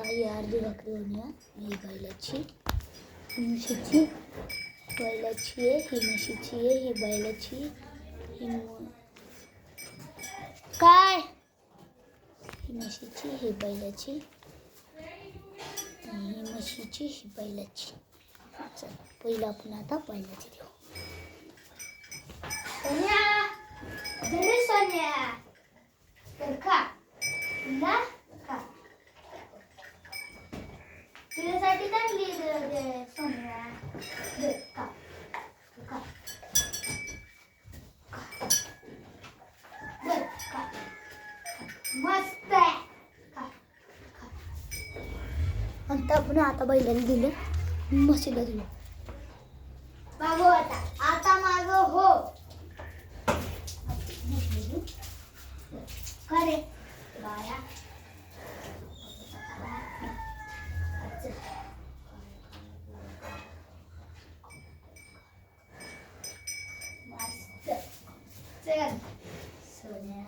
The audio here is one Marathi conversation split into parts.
ही अर्धी भाकरी होऊया. ही बैलाची, ही म्हशीची, बैलाची आहे, ही म्हशीची आहे, ही बैलाची, ही काय ही म्हशीची, ही बैलाची, ही म्हशीची, ही बैलाची. चल पहिलं आपण आता बैलाची देऊ. सोन्या घरी सोन्या तर खा ना खा. तुझ्यासाठी चांगली सोन्या खा खा खा मस्त आहे. खा खा. आता बैलाला दिलं, म्हशीला दिलं. मागो आता मागो हो. खरे बाया मस्त. चल सोन्या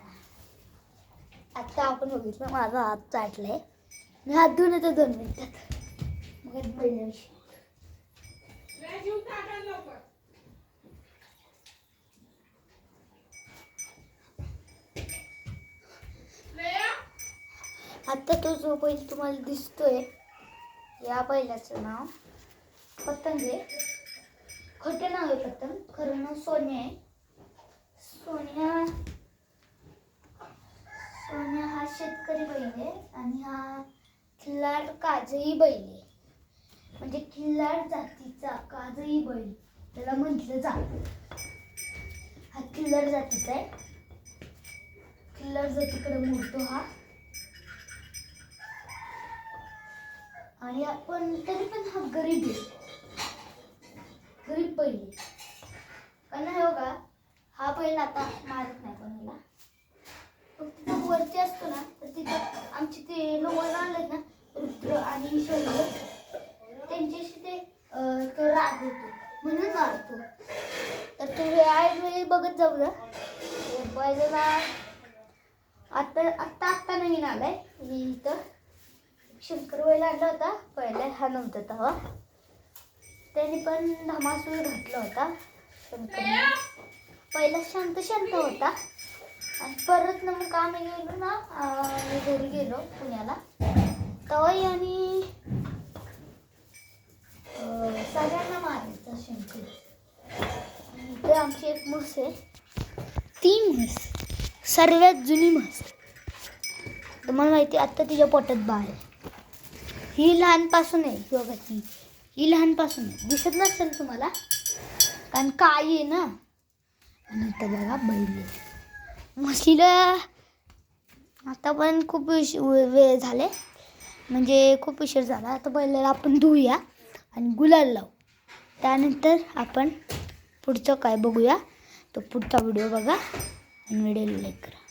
आता आपण बघितलं माझा हात चाटलाय. मी हात धुवून येतो 2 मिनिटात. मग बैलाविषयी आता तो जो बैल तुम्हाला दिसतोय या बैलाचं नाव पतंग आहे. खोटं नाव आहे पतंग, खरं नाव सोन्या आहे. सोन्या हा शेतकरी बैल आहे आणि हा खिल्लार काजळी बैल आहे. म्हणजे खिल्लार जातीचा काजळी बैल त्याला म्हटलं जातं. हा खिल्लार जातीचा आहे. खिल्लार जातीकडे मोडतो हा. आणि आपण तरी पण हा गरीब आहे, गरीब बैल आहे. कारण हे बघा हा बैल आता मारत नाही कोणाला. तिथं वरती असतो ना तर तिथं आमचे ते लोक आणलेत ना रुद्र आणि शंकर त्यांच्याशी ते राग होतो म्हणून मारतो. तर तुम्ही वेळी बघत जाऊ ना. बैलाला आत्ता नवीन आलाय. इथं शंकर बैल आणला होता पहिला, हा नव्हता तेव्हा. त्याने पण धमासूळ घातला होता. शंकर पहिला शांत होता आणि परत ना मग आम्ही गेलो ना घरी गेलो पुण्याला तेव्हा आणि सगळ्यांना मारायचा शंकर. इथे आमची एक म्हस आहे, ती म्हस सर्वात जुनी म्हस. तुम्हाला माहिती आता तिच्या पोटात बाळ आहे. ही लहानपासून आहे. बघा ही लहानपासून आहे. दिसत नसेल तुम्हाला कारण काय आहे ना. आणि इथं बघा बैल आहे. म्हशीला आता पण खूप वेळ झाले, म्हणजे खूप उशीर झाला. आता बैलाला आपण धुऊया आणि गुलाल लावू. त्यानंतर आपण पुढचं काय बघूया. तो पुढचा व्हिडिओ बघा आणि व्हिडिओला लाईक करा.